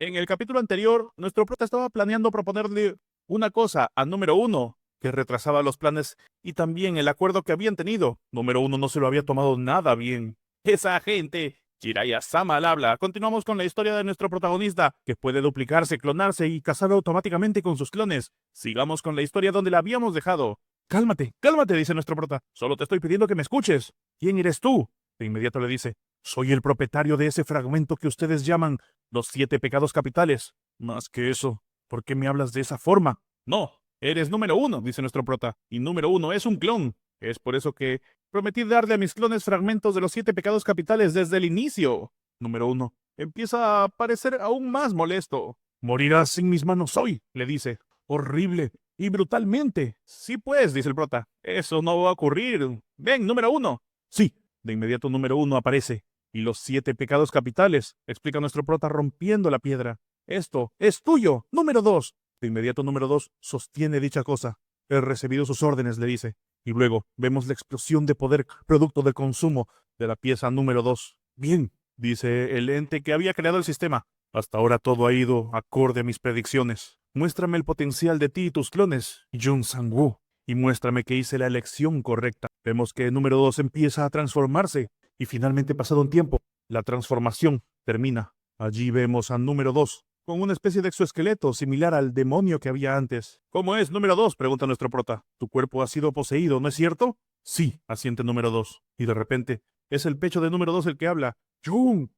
En el capítulo anterior, nuestro prota estaba planeando proponerle una cosa a número uno, que retrasaba los planes y también el acuerdo que habían tenido. Número uno no se lo había tomado nada bien. Esa gente, Jiraiya-sama al habla. Continuamos con la historia de nuestro protagonista, que puede duplicarse, clonarse y cazar automáticamente con sus clones. Sigamos con la historia donde la habíamos dejado. Cálmate, cálmate, dice nuestro prota. Solo te estoy pidiendo que me escuches. ¿Quién eres tú? De inmediato le dice, soy el propietario de ese fragmento que ustedes llaman los 7 pecados capitales. Más que eso, ¿por qué me hablas de esa forma? No, eres número uno, dice nuestro prota, y número uno es un clon. Es por eso que prometí darle a mis clones fragmentos de los 7 pecados capitales desde el inicio. Número uno empieza a parecer aún más molesto. Morirás en mis manos hoy, le dice. Horrible y brutalmente. Sí, pues, dice el prota. Eso no va a ocurrir. Ven, número uno. Sí, de inmediato número uno aparece. Y los 7 pecados capitales, explica nuestro prota rompiendo la piedra. Esto es tuyo, número dos. De inmediato número dos sostiene dicha cosa. He recibido sus órdenes, le dice. Y luego vemos la explosión de poder producto del consumo de la pieza número dos. Bien, dice el ente que había creado el sistema. Hasta ahora todo ha ido acorde a mis predicciones. Muéstrame el potencial de ti y tus clones, Jun Sang-woo, y muéstrame que hice la elección correcta. Vemos que el número 2 empieza a transformarse, y finalmente, pasado un tiempo, la transformación termina. Allí vemos al número 2, con una especie de exoesqueleto similar al demonio que había antes. ¿Cómo es, número 2? Pregunta nuestro prota. Tu cuerpo ha sido poseído, ¿no es cierto? Sí, asiente número 2. Y de repente, es el pecho de número 2 el que habla. Jun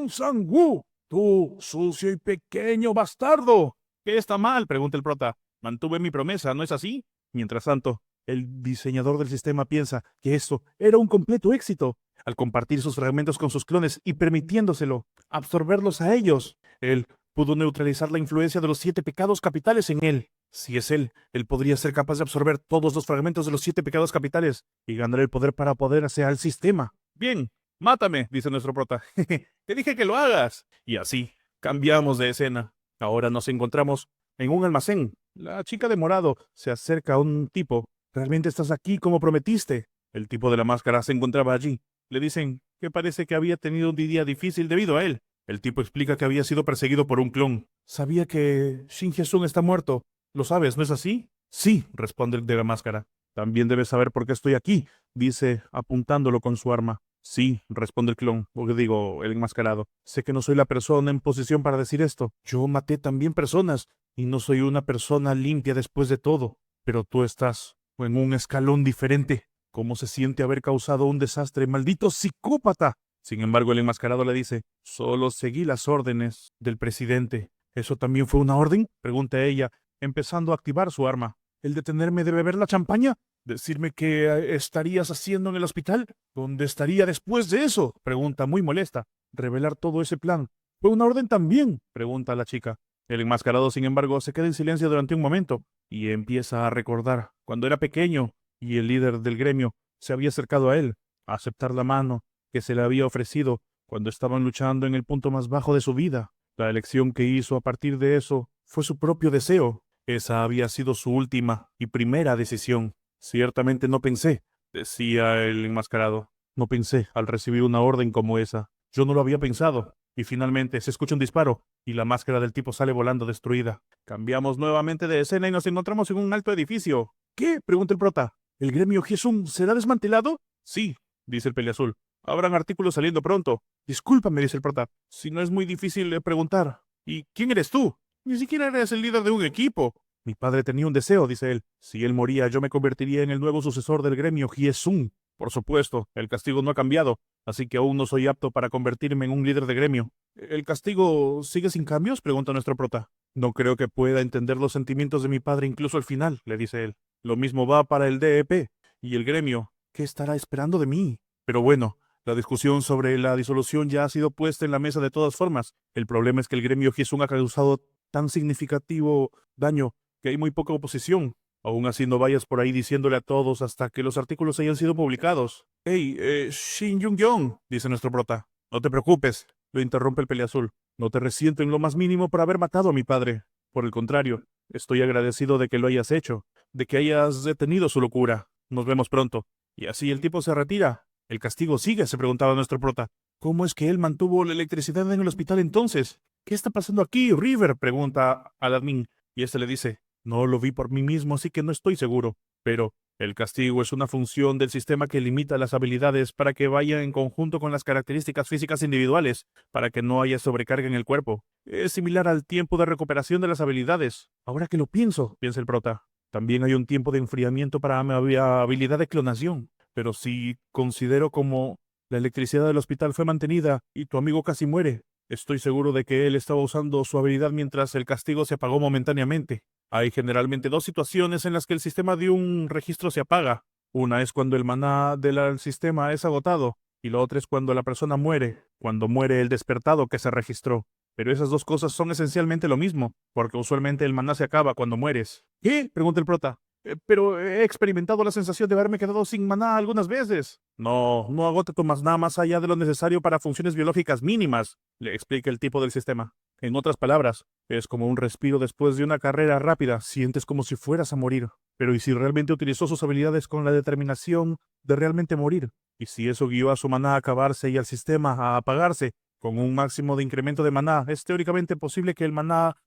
Sang-woo, tú, sucio y pequeño bastardo. ¿Qué está mal? Pregunta el prota. Mantuve mi promesa, ¿no es así? Mientras tanto, el diseñador del sistema piensa que esto era un completo éxito. Al compartir sus fragmentos con sus clones y permitiéndoselo absorberlos a ellos, él pudo neutralizar la influencia de los 7 pecados capitales en él. Si es él podría ser capaz de absorber todos los fragmentos de los 7 pecados capitales y ganar el poder para apoderarse al sistema. Bien, mátame, dice nuestro prota. Te dije que lo hagas. Y así, cambiamos de escena. Ahora nos encontramos en un almacén. La chica de morado se acerca a un tipo. ¿Realmente estás aquí como prometiste? El tipo de la máscara se encontraba allí. Le dicen que parece que había tenido un día difícil debido a él. El tipo explica que había sido perseguido por un clon. Sabía que Shin Hye-sun está muerto. ¿Lo sabes, no es así? Sí, responde el de la máscara. También debes saber por qué estoy aquí, dice, apuntándolo con su arma. Sí, responde el clon, o digo, el enmascarado. Sé que no soy la persona en posición para decir esto. Yo maté también personas, y no soy una persona limpia después de todo. Pero tú estás en un escalón diferente. ¿Cómo se siente haber causado un desastre, maldito psicópata? Sin embargo, el enmascarado le dice, solo seguí las órdenes del presidente. ¿Eso también fue una orden? Pregunta ella, empezando a activar su arma. ¿El detenerme de beber la champaña? ¿Decirme qué estarías haciendo en el hospital? ¿Dónde estaría después de eso? Pregunta muy molesta. Revelar todo ese plan. ¿Fue una orden también? Pregunta la chica. El enmascarado, sin embargo, se queda en silencio durante un momento y empieza a recordar cuando era pequeño y el líder del gremio se había acercado a él, a aceptar la mano que se le había ofrecido cuando estaban luchando en el punto más bajo de su vida. La elección que hizo a partir de eso fue su propio deseo. Esa había sido su última y primera decisión. Ciertamente no pensé, decía el enmascarado. No pensé al recibir una orden como esa. Yo no lo había pensado. Y finalmente se escucha un disparo y la máscara del tipo sale volando destruida. Cambiamos nuevamente de escena y nos encontramos en un alto edificio. ¿Qué? Pregunta el prota. ¿El gremio Hye-sun será desmantelado? Sí, dice el peleazul. Habrán artículos saliendo pronto. Discúlpame, dice el prota. Si no es muy difícil preguntar. ¿Y quién eres tú? Ni siquiera eres el líder de un equipo. Mi padre tenía un deseo, dice él. Si él moría, yo me convertiría en el nuevo sucesor del gremio Hye-sun. Por supuesto, el castigo no ha cambiado, así que aún no soy apto para convertirme en un líder de gremio. ¿El castigo sigue sin cambios? Pregunta nuestro prota. No creo que pueda entender los sentimientos de mi padre incluso al final, le dice él. Lo mismo va para el DEP y el gremio. ¿Qué estará esperando de mí? Pero bueno, la discusión sobre la disolución ya ha sido puesta en la mesa de todas formas. El problema es que el gremio Hye-sun ha causado tan significativo daño que hay muy poca oposición. Aún así no vayas por ahí diciéndole a todos hasta que los artículos hayan sido publicados. Hey, Shin Jung-yong, dice nuestro prota. No te preocupes, lo interrumpe el peleazul. No te resiento en lo más mínimo por haber matado a mi padre. Por el contrario, estoy agradecido de que lo hayas hecho, de que hayas detenido su locura. Nos vemos pronto. Y así el tipo se retira. ¿El castigo sigue?, se preguntaba nuestro prota. ¿Cómo es que él mantuvo la electricidad en el hospital entonces? ¿Qué está pasando aquí, River? Pregunta al admin. Y este le dice, no lo vi por mí mismo, así que no estoy seguro. Pero el castigo es una función del sistema que limita las habilidades para que vayan en conjunto con las características físicas individuales, para que no haya sobrecarga en el cuerpo. Es similar al tiempo de recuperación de las habilidades. Ahora que lo pienso, piensa el prota. También hay un tiempo de enfriamiento para mi habilidad de clonación. Pero si considero como la electricidad del hospital fue mantenida y tu amigo casi muere, estoy seguro de que él estaba usando su habilidad mientras el castigo se apagó momentáneamente. Hay generalmente dos situaciones en las que el sistema de un registro se apaga. Una es cuando el maná del sistema es agotado y la otra es cuando la persona muere, cuando muere el despertado que se registró. Pero esas dos cosas son esencialmente lo mismo, porque usualmente el maná se acaba cuando mueres. ¿Qué? Pregunta el prota. Pero he experimentado la sensación de haberme quedado sin maná algunas veces. No, no agota tu maná más allá de lo necesario para funciones biológicas mínimas, le explica el tipo del sistema. En otras palabras, es como un respiro después de una carrera rápida, sientes como si fueras a morir. Pero ¿y si realmente utilizó sus habilidades con la determinación de realmente morir? ¿Y si eso guió a su maná a acabarse y al sistema a apagarse? Con un máximo de incremento de maná, es teóricamente posible que el maná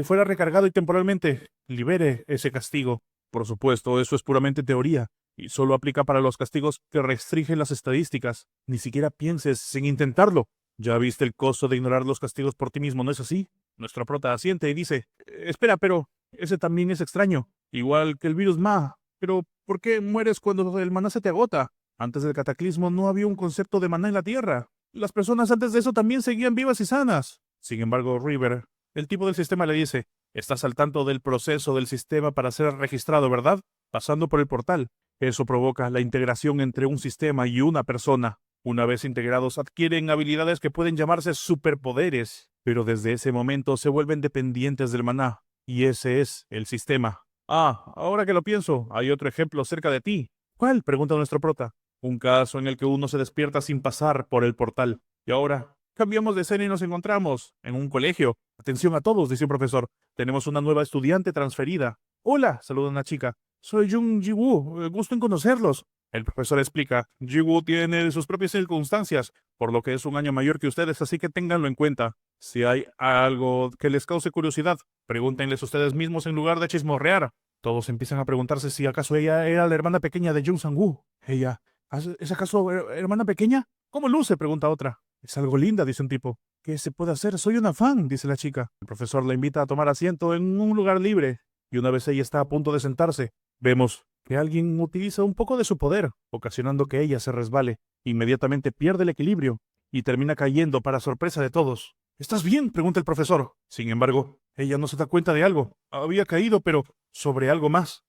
fuera recargado y temporalmente libere ese castigo. Por supuesto, eso es puramente teoría, y solo aplica para los castigos que restringen las estadísticas. Ni siquiera pienses sin intentarlo. Ya viste el costo de ignorar los castigos por ti mismo, ¿no es así? Nuestro prota asiente y dice, espera, pero ese también es extraño, igual que el virus Ma. Pero, ¿por qué mueres cuando el maná se te agota? Antes del cataclismo no había un concepto de maná en la Tierra. Las personas antes de eso también seguían vivas y sanas. Sin embargo, River, el tipo del sistema le dice, estás al tanto del proceso del sistema para ser registrado, ¿verdad? Pasando por el portal. Eso provoca la integración entre un sistema y una persona. Una vez integrados, adquieren habilidades que pueden llamarse superpoderes, pero desde ese momento se vuelven dependientes del maná, y ese es el sistema. Ah, ahora que lo pienso, hay otro ejemplo cerca de ti. ¿Cuál? Pregunta nuestro prota. Un caso en el que uno se despierta sin pasar por el portal. Y ahora, cambiamos de escena y nos encontramos en un colegio. Atención a todos, dice un profesor. Tenemos una nueva estudiante transferida. Hola, saluda una chica. Soy Jung Ji-woo, gusto en conocerlos. El profesor explica, Ji-woo tiene sus propias circunstancias, por lo que es un año mayor que ustedes, así que ténganlo en cuenta. Si hay algo que les cause curiosidad, pregúntenles ustedes mismos en lugar de chismorrear. Todos empiezan a preguntarse si acaso ella era la hermana pequeña de Jung Sang-woo. Ella, ¿es acaso hermana pequeña? ¿Cómo luce? Pregunta otra. Es algo linda, dice un tipo. ¿Qué se puede hacer? Soy una fan, dice la chica. El profesor la invita a tomar asiento en un lugar libre, y una vez ella está a punto de sentarse, vemos que alguien utiliza un poco de su poder, ocasionando que ella se resbale. Inmediatamente pierde el equilibrio y termina cayendo para sorpresa de todos. ¿Estás bien? Pregunta el profesor. Sin embargo, ella no se da cuenta de algo. Había caído, pero sobre algo más.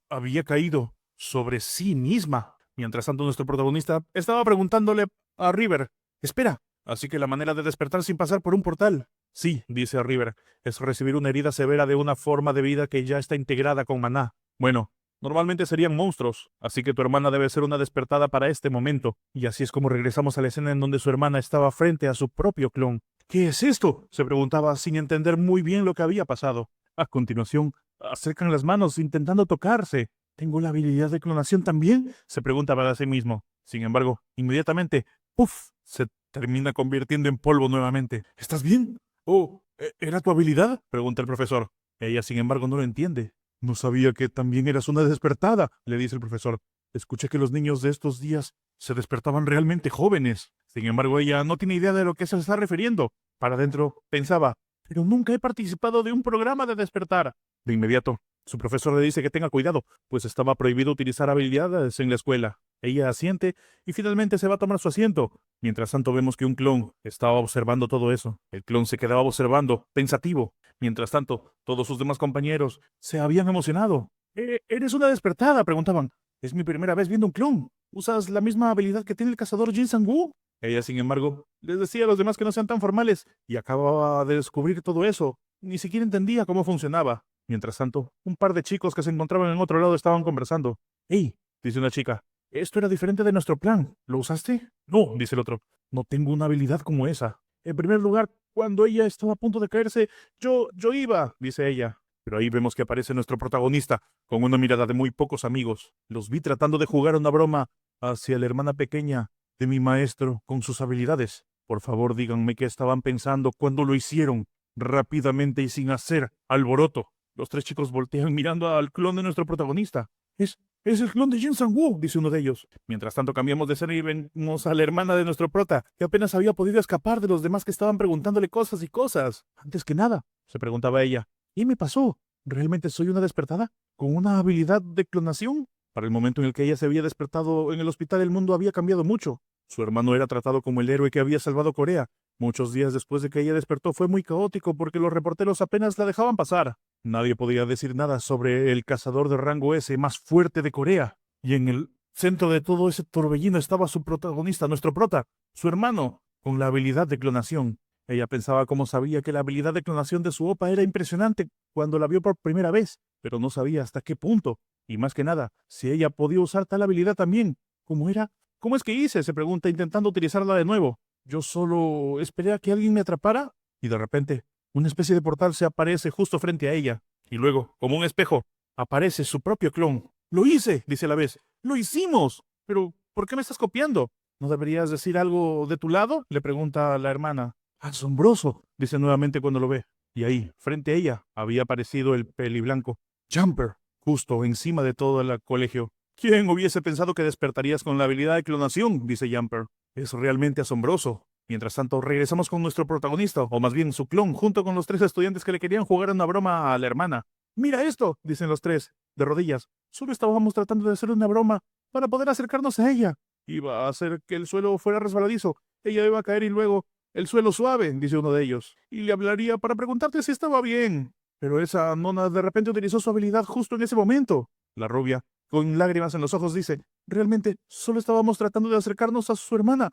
Había caído sobre sí misma. Mientras tanto, nuestro protagonista estaba preguntándole a River, espera, así que la manera de despertar sin pasar por un portal. Sí, dice River, es recibir una herida severa de una forma de vida que ya está integrada con maná. Bueno, normalmente serían monstruos, así que tu hermana debe ser una despertada para este momento. Y así es como regresamos a la escena en donde su hermana estaba frente a su propio clon. ¿Qué es esto? Se preguntaba sin entender muy bien lo que había pasado. A continuación, acercan las manos intentando tocarse. ¿Tengo la habilidad de clonación también? Se pregunta para sí mismo. Sin embargo, inmediatamente, ¡puf!, se termina convirtiendo en polvo nuevamente. ¿Estás bien? Oh, ¿era tu habilidad? Pregunta el profesor. Ella, sin embargo, no lo entiende. No sabía que también eras una despertada, le dice el profesor. Escuché que los niños de estos días se despertaban realmente jóvenes. Sin embargo, ella no tiene idea de lo que se está refiriendo. Para adentro, pensaba, pero nunca he participado de un programa de despertar. De inmediato, su profesor le dice que tenga cuidado, pues estaba prohibido utilizar habilidades en la escuela. Ella asiente y finalmente se va a tomar su asiento. Mientras tanto vemos que un clon estaba observando todo eso. El clon se quedaba observando, pensativo. Mientras tanto, todos sus demás compañeros se habían emocionado. ¿Eres una despertada?, preguntaban. Es mi primera vez viendo un clon. ¿Usas la misma habilidad que tiene el cazador Jin Sang-woo? Ella, sin embargo, les decía a los demás que no sean tan formales y acababa de descubrir todo eso. Ni siquiera entendía cómo funcionaba. Mientras tanto, un par de chicos que se encontraban en otro lado estaban conversando. ¡Ey!, dice una chica. Esto era diferente de nuestro plan. ¿Lo usaste? No, dice el otro. No tengo una habilidad como esa. En primer lugar, cuando ella estaba a punto de caerse, yo iba, dice ella. Pero ahí vemos que aparece nuestro protagonista, con una mirada de muy pocos amigos. Los vi tratando de jugar una broma hacia la hermana pequeña de mi maestro con sus habilidades. Por favor, díganme qué estaban pensando cuando lo hicieron, rápidamente y sin hacer alboroto. Los tres chicos voltean mirando al clon de nuestro protagonista. Es el clon de Jin Sang-woo, dice uno de ellos. Mientras tanto cambiamos de escena y vemos a la hermana de nuestro prota, que apenas había podido escapar de los demás que estaban preguntándole cosas y cosas. Antes que nada, se preguntaba ella, ¿qué me pasó? ¿Realmente soy una despertada? ¿Con una habilidad de clonación? Para el momento en el que ella se había despertado en el hospital, el mundo había cambiado mucho. Su hermano era tratado como el héroe que había salvado Corea. Muchos días después de que ella despertó fue muy caótico porque los reporteros apenas la dejaban pasar. Nadie podía decir nada sobre el cazador de rango S más fuerte de Corea. Y en el centro de todo ese torbellino estaba su protagonista, nuestro prota, su hermano, con la habilidad de clonación. Ella pensaba cómo sabía que la habilidad de clonación de su opa era impresionante cuando la vio por primera vez, pero no sabía hasta qué punto. Y más que nada, si ella podía usar tal habilidad también. ¿Cómo era? ¿Cómo es que hice? Se pregunta intentando utilizarla de nuevo. Yo solo esperé a que alguien me atrapara y de repente una especie de portal se aparece justo frente a ella. Y luego, como un espejo, aparece su propio clon. ¡Lo hice!, dice a la vez. ¡Lo hicimos! Pero, ¿por qué me estás copiando? ¿No deberías decir algo de tu lado?, le pregunta la hermana. ¡Asombroso!, dice nuevamente cuando lo ve. Y ahí, frente a ella, había aparecido el peliblanco. Jumper, justo encima de todo el colegio. ¿Quién hubiese pensado que despertarías con la habilidad de clonación?, dice Jumper. Es realmente asombroso. Mientras tanto, regresamos con nuestro protagonista, o más bien su clon, junto con los tres estudiantes que le querían jugar una broma a la hermana. ¡Mira esto!, dicen los tres, de rodillas. Solo estábamos tratando de hacer una broma para poder acercarnos a ella. Iba a hacer que el suelo fuera resbaladizo. Ella iba a caer y luego el suelo suave, dice uno de ellos. Y le hablaría para preguntarte si estaba bien. Pero esa nona de repente utilizó su habilidad justo en ese momento. La rubia, con lágrimas en los ojos, dice, realmente solo estábamos tratando de acercarnos a su hermana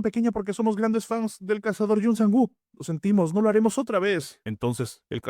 pequeña porque somos grandes fans del cazador Jun Sang-woo. Lo sentimos, no lo haremos otra vez. Entonces, el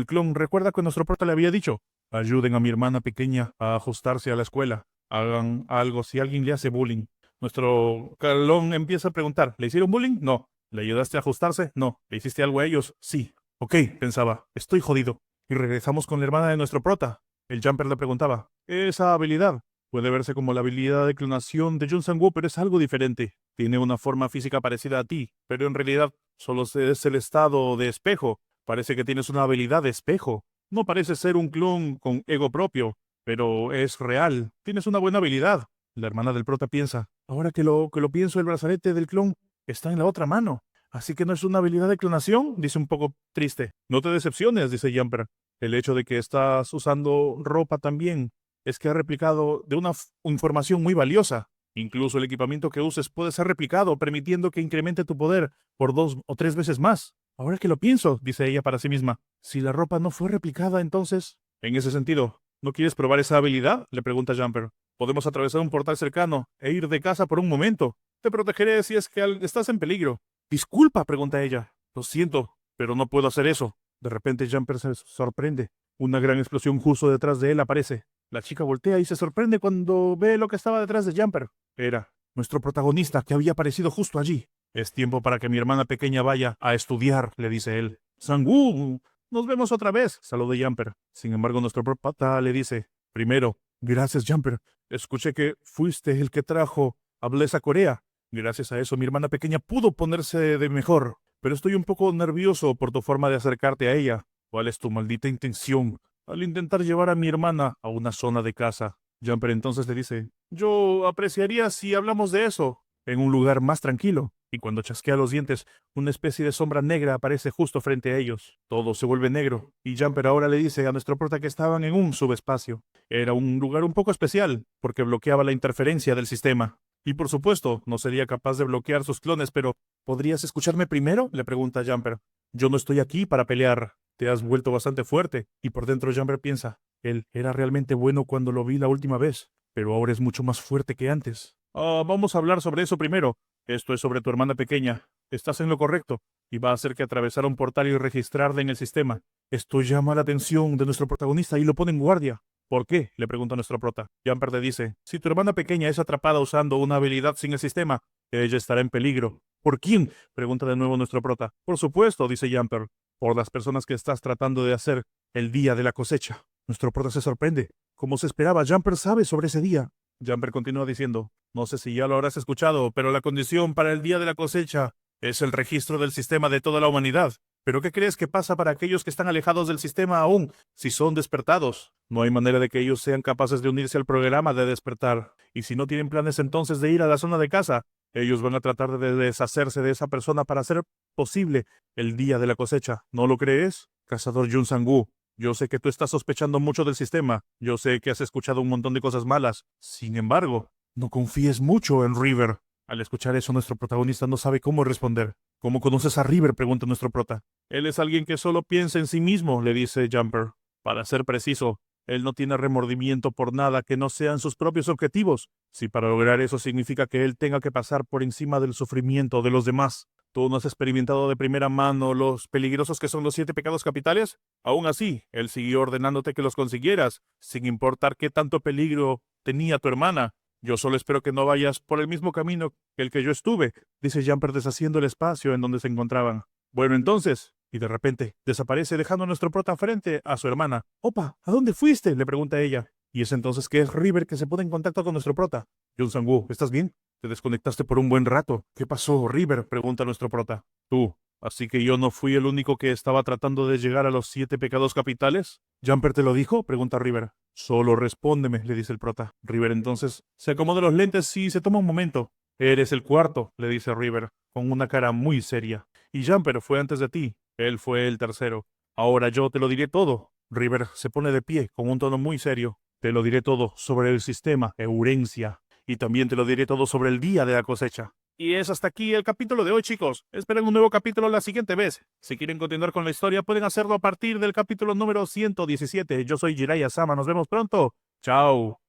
clon recuerda que nuestro prota le había dicho, ayuden a mi hermana pequeña a ajustarse a la escuela. Hagan algo si alguien le hace bullying. Nuestro clon empieza a preguntar, ¿le hicieron bullying? No. ¿Le ayudaste a ajustarse? No. ¿Le hiciste algo a ellos? Sí. Ok, pensaba, estoy jodido. Y regresamos con la hermana de nuestro prota. El Jumper le preguntaba, esa habilidad puede verse como la habilidad de clonación de Jun Sang-woo, pero es algo diferente. Tiene una forma física parecida a ti, pero en realidad solo es el estado de espejo. Parece que tienes una habilidad de espejo. No parece ser un clon con ego propio, pero es real. Tienes una buena habilidad. La hermana del prota piensa, ahora que lo pienso, el brazalete del clon está en la otra mano. Así que no es una habilidad de clonación, dice un poco triste. No te decepciones, dice Jumper. El hecho de que estás usando ropa también es que ha replicado de una información muy valiosa. Incluso el equipamiento que uses puede ser replicado, permitiendo que incremente tu poder por 2 o 3 veces más. Ahora que lo pienso, dice ella para sí misma, si la ropa no fue replicada, entonces... En ese sentido, ¿no quieres probar esa habilidad?, le pregunta Jumper. Podemos atravesar un portal cercano e ir de casa por un momento. Te protegeré si es que estás en peligro. Disculpa, pregunta ella. Lo siento, pero no puedo hacer eso. De repente Jumper se sorprende. Una gran explosión justo detrás de él aparece. La chica voltea y se sorprende cuando ve lo que estaba detrás de Jumper. Era nuestro protagonista que había aparecido justo allí. Es tiempo para que mi hermana pequeña vaya a estudiar, le dice él. Sang-woo, nos vemos otra vez, saluda Jumper. Sin embargo, nuestro prota le dice, primero, gracias Jumper. Escuché que fuiste el que trajo a Bless a Corea. Gracias a eso mi hermana pequeña pudo ponerse de mejor. Pero estoy un poco nervioso por tu forma de acercarte a ella. ¿Cuál es tu maldita intención al intentar llevar a mi hermana a una zona de casa? Jumper entonces le dice, yo apreciaría si hablamos de eso en un lugar más tranquilo. Y cuando chasquea los dientes, una especie de sombra negra aparece justo frente a ellos. Todo se vuelve negro, y Jumper ahora le dice a nuestro prota que estaban en un subespacio. Era un lugar un poco especial, porque bloqueaba la interferencia del sistema. Y por supuesto, no sería capaz de bloquear sus clones, pero ¿podrías escucharme primero?, le pregunta Jumper. Yo no estoy aquí para pelear. Te has vuelto bastante fuerte. Y por dentro Jumper piensa, él era realmente bueno cuando lo vi la última vez, pero ahora es mucho más fuerte que antes. Vamos a hablar sobre eso primero. Esto es sobre tu hermana pequeña. Estás en lo correcto, y va a hacer que atravesar un portal y registrarla en el sistema. Esto llama la atención de nuestro protagonista y lo pone en guardia. ¿Por qué?, le pregunta nuestro prota. Jumper le dice, si tu hermana pequeña es atrapada usando una habilidad sin el sistema, ella estará en peligro. ¿Por quién?, pregunta de nuevo nuestro prota. Por supuesto, dice Jumper, por las personas que estás tratando de hacer el día de la cosecha. Nuestro prota se sorprende. Como se esperaba, Jumper sabe sobre ese día. Jumper continúa diciendo, no sé si ya lo habrás escuchado, pero la condición para el día de la cosecha es el registro del sistema de toda la humanidad. ¿Pero qué crees que pasa para aquellos que están alejados del sistema aún, si son despertados? No hay manera de que ellos sean capaces de unirse al programa de despertar. Y si no tienen planes entonces de ir a la zona de casa, ellos van a tratar de deshacerse de esa persona para hacer posible el día de la cosecha. ¿No lo crees? Cazador Yun Sang-woo, yo sé que tú estás sospechando mucho del sistema. Yo sé que has escuchado un montón de cosas malas. Sin embargo, no confíes mucho en River. Al escuchar eso, nuestro protagonista no sabe cómo responder. ¿Cómo conoces a River?, pregunta nuestro prota. Él es alguien que solo piensa en sí mismo, le dice Jumper. Para ser preciso, él no tiene remordimiento por nada que no sean sus propios objetivos. Si para lograr eso significa que él tenga que pasar por encima del sufrimiento de los demás. ¿Tú no has experimentado de primera mano los peligrosos que son los 7 pecados capitales? Aún así, él siguió ordenándote que los consiguieras, sin importar qué tanto peligro tenía tu hermana. Yo solo espero que no vayas por el mismo camino que el que yo estuve, dice Jumper deshaciendo el espacio en donde se encontraban. Bueno, entonces, y de repente, desaparece dejando a nuestro prota frente a su hermana. Opa, ¿a dónde fuiste?, le pregunta ella. Y es entonces que es River que se pone en contacto con nuestro prota. Yun Sang-woo, ¿estás bien? Te desconectaste por un buen rato. ¿Qué pasó, River?, pregunta nuestro prota. Tú. Así que yo no fui el único que estaba tratando de llegar a los 7 pecados capitales. ¿Jumper te lo dijo?, pregunta River. Solo respóndeme, le dice el prota. River entonces se acomoda los lentes y se toma un momento. Eres el cuarto, le dice River, con una cara muy seria. Y Jumper fue antes de ti. Él fue el tercero. Ahora yo te lo diré todo. River se pone de pie con un tono muy serio. Te lo diré todo sobre el sistema Eurencia. Y también te lo diré todo sobre el día de la cosecha. Y es hasta aquí el capítulo de hoy, chicos. Esperen un nuevo capítulo la siguiente vez. Si quieren continuar con la historia, pueden hacerlo a partir del capítulo número 117. Yo soy Jiraiya Sama. Nos vemos pronto. Chao.